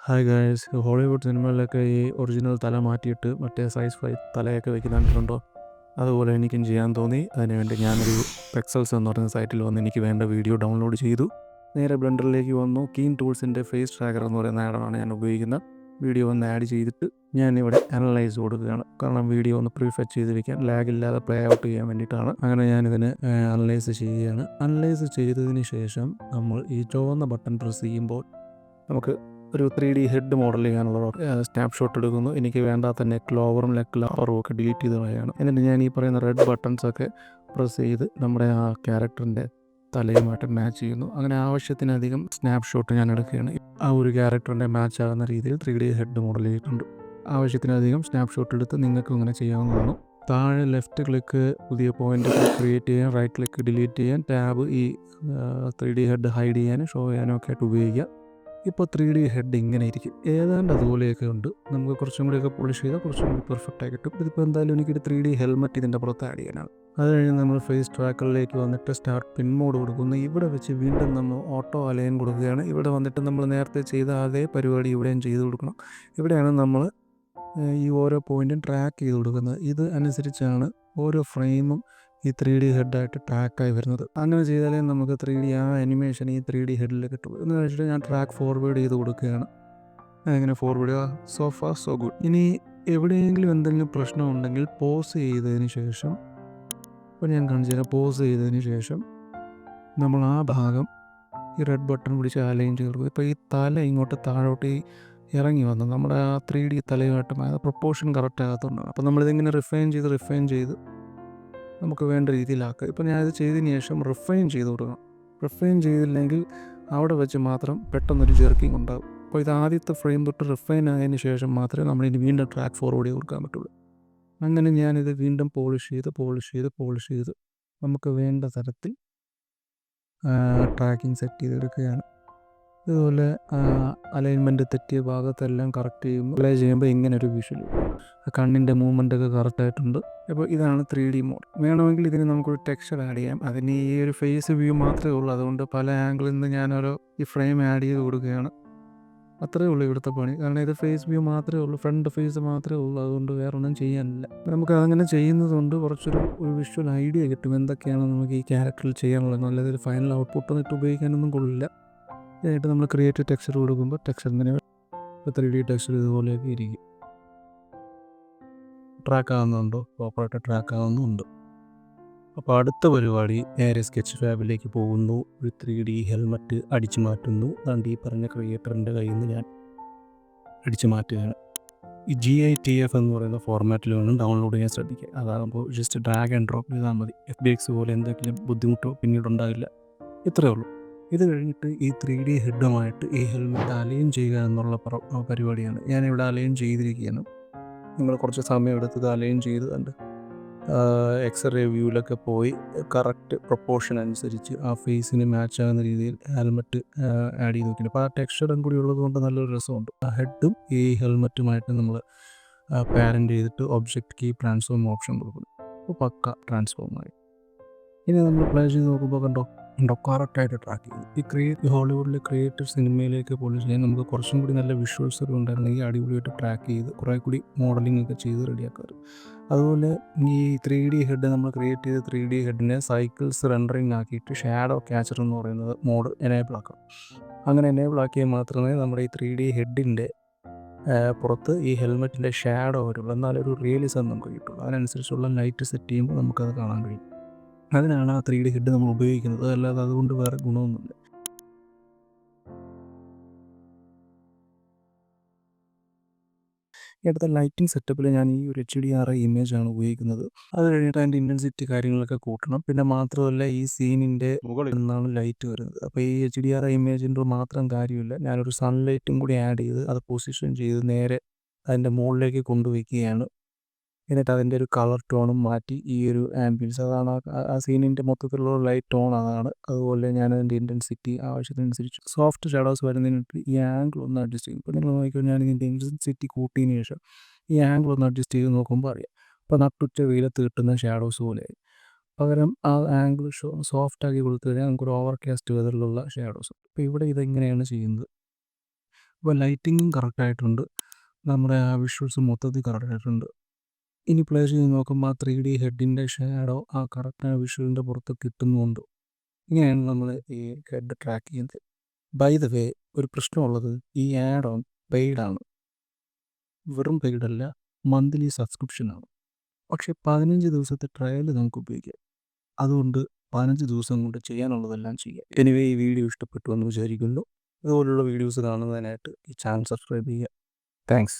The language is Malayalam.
ഹായ് ഗായ്സ്, ഹോളിവുഡ് സിനിമകളിലൊക്കെ ഈ ഒറിജിനൽ തല മാറ്റിയിട്ട് മറ്റേ സൈസ് 5 തലയൊക്കെ വെക്കുന്ന കണ്ടിട്ടുണ്ടോ? അതുപോലെ എനിക്കും ചെയ്യാൻ തോന്നി. അതിനുവേണ്ടി ഞാനൊരു പെക്സൽസ് എന്ന് പറയുന്ന സൈറ്റിൽ വന്ന് എനിക്ക് വേണ്ട വീഡിയോ ഡൗൺലോഡ് ചെയ്തു. നേരെ ബ്ലെൻഡറിലേക്ക് വന്നു. കീൻ ടൂൾസിൻ്റെ ഫേസ് ട്രാക്കർ എന്ന് പറയുന്ന ആഡാണ് ഞാൻ ഉപയോഗിക്കുന്നത്. വീഡിയോ ഒന്ന് ആഡ് ചെയ്തിട്ട് ഞാനിവിടെ അനലൈസ് കൊടുക്കുകയാണ്. കാരണം വീഡിയോ ഒന്ന് പ്രീഫെച്ച് ചെയ്ത് വയ്ക്കാൻ ലാഗില്ലാതെ പ്ലേ ഔട്ട് ചെയ്യാൻ വേണ്ടിയിട്ടാണ്. അങ്ങനെ ഞാനിതിന് അനലൈസ് ചെയ്യുകയാണ്. അനലൈസ് ചെയ്തതിന് ശേഷം നമ്മൾ ഈ ചുവന്ന ബട്ടൺ പ്രസ് ചെയ്യുമ്പോൾ നമുക്ക് ഒരു 3D ഹെഡ് മോഡൽ ചെയ്യാനുള്ള സ്നാപ്ഷോട്ട് എടുക്കുന്നു. എനിക്ക് വേണ്ടാത്ത നെക്ക് ലോവറും നെക്ക് ലോവറും ഒക്കെ ഡിലീറ്റ് ചെയ്ത് കളയാണ്. എന്നിട്ട് ഞാൻ ഈ പറയുന്ന റെഡ് ബട്ടൺസൊക്കെ പ്രസ് ചെയ്ത് നമ്മുടെ ആ ക്യാരക്ടറിൻ്റെ തലയുമായിട്ട് മാച്ച് ചെയ്യുന്നു. അങ്ങനെ ആവശ്യത്തിനധികം സ്നാപ്ഷോട്ട് ഞാൻ എടുക്കുകയാണ്. ആ ഒരു ക്യാരക്ടറിൻ്റെ മാച്ച് ആകുന്ന രീതിയിൽ 3D ഹെഡ് മോഡൽ ചെയ്തിട്ടുണ്ട്. ആവശ്യത്തിനധികം സ്നാപ്ഷോട്ട് എടുത്ത് നിങ്ങൾക്കും ഇങ്ങനെ ചെയ്യാവുന്നതാണ്. താഴെ ലെഫ്റ്റ് ക്ലിക്ക് പുതിയ പോയിന്റ് ക്രിയേറ്റ് ചെയ്യാൻ, റൈറ്റ് ക്ലിക്ക് ഡിലീറ്റ് ചെയ്യാൻ, ടാബ് ഈ 3D ഹെഡ് ഹൈഡ് ചെയ്യാനും ഷോ ചെയ്യാനും ഒക്കെ ആയിട്ട് ഉപയോഗിക്കുക. ഇപ്പോൾ 3D ഹെഡ് ഇങ്ങനെ ഇരിക്കും. ഏതാണ്ട് അതുപോലെയൊക്കെ ഉണ്ട്. നമുക്ക് കുറച്ചും കൂടിയൊക്കെ പോളിഷ് ചെയ്താൽ കുറച്ചും കൂടി പെർഫെക്റ്റ് ആയി കിട്ടും. ഇതിപ്പോൾ എന്തായാലും എനിക്കൊരു 3D ഹെൽമെറ്റ് ഇതിൻ്റെ പുറത്ത് ആഡ് ചെയ്യാനാണ്. അത് കഴിഞ്ഞ് നമ്മൾ ഫേസ് ട്രാക്കറിലേക്ക് വന്നിട്ട് സ്റ്റാർട്ട് പിൻ മോഡ് കൊടുക്കുന്നു. ഇവിടെ വെച്ച് വീണ്ടും നമ്മൾ ഓട്ടോ അലൈൻ കൊടുക്കുകയാണ്. ഇവിടെ വന്നിട്ട് നമ്മൾ നേരത്തെ ചെയ്ത അതേ പരിപാടി ഇവിടെയും ചെയ്ത് കൊടുക്കണം. ഇവിടെയാണ് നമ്മൾ ഈ ഓരോ പോയിൻറ്റും ട്രാക്ക് ചെയ്ത് കൊടുക്കുന്നത്. ഇത് അനുസരിച്ചാണ് ഓരോ ഫ്രെയിമും ഈ 3D ഹെഡായിട്ട് ട്രാക്കായി വരുന്നത്. അങ്ങനെ ചെയ്താലേ നമുക്ക് 3D ആ അനിമേഷൻ ഈ 3D ഹെഡിൽ കിട്ടുള്ളൂ. എന്ന് വെച്ചിട്ട് ഞാൻ ട്രാക്ക് ഫോർവേഡ് ചെയ്ത് കൊടുക്കുകയാണ്. അങ്ങനെ ഫോർവേഡ് ചെയ്യുക. So far so good. ഇനി എവിടെയെങ്കിലും എന്തെങ്കിലും പ്രശ്നം ഉണ്ടെങ്കിൽ പോസ് ചെയ്തതിന് ശേഷം, ഇപ്പോൾ ഞാൻ കാണിച്ചു തരാം. പോസ് ചെയ്തതിന് ശേഷം നമ്മൾ ആ ഭാഗം ഈ റെഡ് ബട്ടൺ പിടിച്ച് അലൈൻ ചെയ്ത് കൊടുക്കും. ഇപ്പോൾ ഈ തല ഇങ്ങോട്ട് താഴോട്ട് ഇറങ്ങി വന്നു. നമ്മുടെ ആ 3D തലയുമായിട്ട് പ്രൊപ്പോർഷൻ കറക്റ്റ് ആകത്തുണ്ടാകും. അപ്പോൾ നമ്മളിതിങ്ങനെ റിഫൈൻ ചെയ്ത് നമുക്ക് വേണ്ട രീതിയിലാക്കുക. ഇപ്പോൾ ഞാനിത് ചെയ്തതിന് ശേഷം റിഫൈൻ ചെയ്ത് കൊടുക്കണം. റിഫൈൻ ചെയ്തില്ലെങ്കിൽ അവിടെ വെച്ച് മാത്രം പെട്ടെന്നൊരു ജെർക്കിങ് ഉണ്ടാകും. അപ്പോൾ ഇത് ആദ്യത്തെ ഫ്രെയിം തൊട്ട് റിഫൈൻ ആയതിന് ശേഷം മാത്രമേ നമ്മളിനി വീണ്ടും ട്രാക്ക് ഫോർവേഡ് ചെയ്ത് കൊടുക്കാൻ പറ്റുള്ളൂ. അങ്ങനെ ഞാനിത് വീണ്ടും പോളിഷ് ചെയ്ത് നമുക്ക് വേണ്ട തരത്തിൽ ട്രാക്കിംഗ് സെറ്റ് ചെയ്തെടുക്കുകയാണ്. ഇതുപോലെ അലൈൻമെൻറ്റ് തെറ്റിയ ഭാഗത്തെല്ലാം കറക്റ്റ് ചെയ്യുമ്പോൾ ഇങ്ങനെ ഒരു വിഷ്വൽ, കണ്ണിൻ്റെ മൂവ്മെൻറ്റൊക്കെ കറക്റ്റായിട്ടുണ്ട്. അപ്പോൾ ഇതാണ് 3D മോഡ്. വേണമെങ്കിൽ ഇതിന് നമുക്കൊരു ടെക്സ്ചർ ആഡ് ചെയ്യാം. അതിന് ഈ ഒരു ഫേസ് വ്യൂ മാത്രമേ ഉള്ളൂ. അതുകൊണ്ട് പല ആംഗിളിൽ നിന്ന് ഞാനോരോ ഈ ഫ്രെയിം ആഡ് ചെയ്ത് കൊടുക്കുകയാണ്. അത്രയേ ഉള്ളൂ ഇവിടുത്തെ പണി. കാരണം ഇത് ഫേസ് വ്യൂ മാത്രമേ ഉള്ളൂ, ഫ്രണ്ട് ഫേസ് മാത്രമേ ഉള്ളൂ. അതുകൊണ്ട് വേറെ ഒന്നും ചെയ്യാനില്ല. നമുക്ക് അങ്ങനെ ചെയ്യുന്നത് കൊണ്ട് കുറച്ചൊരു വിഷ്വൽ ഐഡിയ കിട്ടും എന്തൊക്കെയാണ് നമുക്ക് ഈ ക്യാരക്ടറിൽ ചെയ്യാനുള്ളത്. നല്ലതൊരു ഫൈനൽ ഔട്ട്പുട്ട് ഇട്ട് ഉപയോഗിക്കാനൊന്നും കൊള്ളില്ല. ഇതായിട്ട് നമ്മൾ ക്രിയേറ്റീവ് ടെക്സ്ചർ കൊടുക്കുമ്പോൾ ടെക്സ്ചറിന് 3D ടെക്സ്ചർ ഇതുപോലെയൊക്കെ ഇരിക്കും. ട്രാക്ക് ആകുന്നുണ്ടോ? പ്രോപ്പറായിട്ട് ട്രാക്ക് ആകുന്നുണ്ട്. അപ്പോൾ അടുത്ത പരിപാടി നേരെ സ്കെച്ച് ഫാബിലേക്ക് പോകുന്നു. ഒരു 3D ഹെൽമെറ്റ് അടിച്ചു മാറ്റുന്നു. അതുകൊണ്ട് ഈ പറഞ്ഞ ക്രിയേറ്ററിൻ്റെ കയ്യിൽ നിന്ന് ഞാൻ അടിച്ചു മാറ്റുകയാണ്. ഈ GITF എന്ന് പറയുന്ന ഫോർമാറ്റിൽ വേണം ഡൗൺലോഡ് ചെയ്യാൻ ശ്രദ്ധിക്കുക. അതാകുമ്പോൾ ജസ്റ്റ് ഡ്രാഗ് ആൻഡ് ഡ്രോപ്പ് ചെയ്താൽ മതി. FBX പോലെ എന്തെങ്കിലും ബുദ്ധിമുട്ടോ പിന്നീടുണ്ടാകില്ല. ഇത്രയേ ഉള്ളൂ. ഇത് കഴിഞ്ഞിട്ട് ഈ 3D ഹെഡുമായിട്ട് ഈ ഹെൽമെറ്റ് അലൈൻ ചെയ്യുക എന്നുള്ള പരിപാടിയാണ്. ഞാനിവിടെ അലൈൻ ചെയ്തിരിക്കുകയാണ്. നിങ്ങൾ കുറച്ച് സമയം എടുത്തത് അലൈൻ ചെയ്ത് കണ്ട് എക്സ്റേ വ്യൂവിലൊക്കെ പോയി കറക്റ്റ് പ്രൊപ്പോർഷൻ അനുസരിച്ച് ആ ഫേസിന് മാച്ച് ആകുന്ന രീതിയിൽ ഹെൽമെറ്റ് ആഡ് ചെയ്ത് നോക്കിയിട്ട്, അപ്പോൾ ആ ടെക്സ്ചറും കൂടി ഉള്ളത് കൊണ്ട് നല്ലൊരു രസമുണ്ട്. ആ ഹെഡും ഈ ഹെൽമെറ്റുമായിട്ട് നമ്മൾ പാരൻ്റ് ചെയ്തിട്ട് ഒബ്ജക്റ്റ് കീ ട്രാൻസ്ഫോം ഓപ്ഷൻ കൊടുക്കുന്നു. അപ്പോൾ പക്ക ട്രാൻസ്ഫോമായി. ഇനി നമ്മൾ പ്ലേ ചെയ്ത് നോക്കുമ്പോൾ കണ്ടോ കറക്റ്റായിട്ട് ട്രാക്ക് ചെയ്തു. ഈ ഹോളിവുഡിലെ ക്രിയേറ്റീവ് സിനിമയിലേക്ക് പോലും ചെയ്യാൻ നമുക്ക് കുറച്ചും കൂടി നല്ല വിഷ്വൽസ് ഒക്കെ ഉണ്ടായിരുന്നെങ്കിൽ അടിപൊളിയായിട്ട് ട്രാക്ക് ചെയ്ത് കുറേ കൂടി മോഡലിംഗ് ഒക്കെ ചെയ്ത് റെഡിയാക്കാറ്. അതുപോലെ ഈ 3D ഹെഡ് നമ്മൾ ക്രിയേറ്റ് ചെയ്ത 3D ഹെഡിനെ സൈക്കിൾസ് റെൻഡറിങ് ആക്കിയിട്ട് ഷാഡോ ക്യാച്ചർ എന്ന് പറയുന്നത് മോഡ് എനേബിൾ ആക്കണം. അങ്ങനെ എനേബിൾ ആക്കിയാൽ മാത്രമേ നമ്മുടെ ഈ 3D ഹെഡിൻ്റെ പുറത്ത് ഈ ഹെൽമെറ്റിൻ്റെ ഷാഡോ വരുള്ളൂ. എന്നാലൊരു റിയലിസം നമുക്ക് കിട്ടുള്ളൂ. അതിനനുസരിച്ചുള്ള ലൈറ്റ് സെറ്റ് ചെയ്യുമ്പോൾ നമുക്കത് കാണാൻ കഴിയും. അതിനാണ് ആ 3D ഹെഡ് നമ്മൾ ഉപയോഗിക്കുന്നത്. അല്ലാതെ അതുകൊണ്ട് വേറെ ഗുണമൊന്നുമില്ല. ഈ അടുത്ത ലൈറ്റിംഗ് സെറ്റപ്പിൽ ഞാൻ ഈ ഒരു HDRI ഇമേജാണ് ഉപയോഗിക്കുന്നത്. അത് കഴിഞ്ഞിട്ട് അതിൻ്റെ ഇൻറ്റൻസിറ്റി കാര്യങ്ങളൊക്കെ കൂട്ടണം. പിന്നെ മാത്രമല്ല ഈ സീനിൻ്റെ മുകളിൽ നിന്നാണ് ലൈറ്റ് വരുന്നത്. അപ്പോൾ ഈ HDRI ഇമേജിൻ്റെ മാത്രം കാര്യമില്ല. ഞാനൊരു സൺലൈറ്റും കൂടി ആഡ് ചെയ്ത് അത് പൊസിഷൻ ചെയ്ത് നേരെ അതിൻ്റെ മുകളിലേക്ക് കൊണ്ടുവയ്ക്കുകയാണ്. എന്നിട്ട് അതിൻ്റെ ഒരു കളർ ടോണും മാറ്റി ഈ ഒരു ആംബിയൻസ്, അതാണ് ആ സീനിൻ്റെ മൊത്തത്തിലുള്ള ലൈറ്റ് ടോൺ അതാണ്. അതുപോലെ ഞാനതിൻ്റെ ഇൻറ്റൻസിറ്റി ആവശ്യത്തിനനുസരിച്ച് സോഫ്റ്റ് ഷാഡോസ് വരുന്നതിനിട്ട് ഈ ആംഗിൾ ഒന്ന് അഡ്ജസ്റ്റ് ചെയ്യും. ഇപ്പോൾ നിങ്ങൾ നോക്കിയാൽ ഞാൻ ഇതിൻ്റെ ഇൻറ്റൻസിറ്റി കൂട്ടിയതിന് ശേഷം ഈ ആംഗിൾ ഒന്ന് അഡ്ജസ്റ്റ് ചെയ്ത് നോക്കുമ്പോൾ അറിയാം. അപ്പോൾ നട്ടുച്ച വെയിലത്ത് കിട്ടുന്ന ഷാഡോസ് പോലെയായി. പകരം ആ ആംഗിൾ സോഫ്റ്റാക്കി കൊടുത്തു കഴിഞ്ഞാൽ നമുക്കൊരു ഓവർ കാസ്റ്റ് വെതറിലുള്ള ഷാഡോസ്. അപ്പോൾ ഇവിടെ ഇതെങ്ങനെയാണ് ചെയ്യുന്നത്. അപ്പോൾ ലൈറ്റിങ്ങും കറക്റ്റായിട്ടുണ്ട്, നമ്മുടെ ആ വിഷ്വൽസ് മൊത്തത്തിൽ കറക്റ്റായിട്ടുണ്ട്. ഇനി പ്ലേ ചെയ്ത് നോക്കുമ്പോൾ ആ 3D ഹെഡിൻ്റെ ഷാഡോ ആ കറക്റ്റായ വിഷ്വലിൻ്റെ പുറത്ത് കിട്ടുന്നുമുണ്ട്. ഇങ്ങനെയാണ് നമ്മൾ ഈ ഹെഡ് ട്രാക്ക് ചെയ്യുന്നത്. ബൈ ദ വേ, ഒരു പ്രശ്നമുള്ളത് ഈ ആഡ് ഓൺ പെയ്ഡാണ്. വെറും പെയ്ഡല്ല, മന്ത്ലി സബ്സ്ക്രിപ്ഷനാണ്. പക്ഷേ 15 ദിവസത്തെ ട്രയൽ നമുക്ക് ഉപയോഗിക്കാം. അതുകൊണ്ട് 15 ദിവസം കൊണ്ട് ചെയ്യാനുള്ളതെല്ലാം ചെയ്യാം. എനിവേ, ഈ വീഡിയോ ഇഷ്ടപ്പെട്ടു എന്ന് വിചാരിക്കുന്നു. ഇതുപോലുള്ള വീഡിയോസ് കാണുന്നതിനായിട്ട് ഈ ചാനൽ സബ്സ്ക്രൈബ് ചെയ്യുക. താങ്ക്സ്.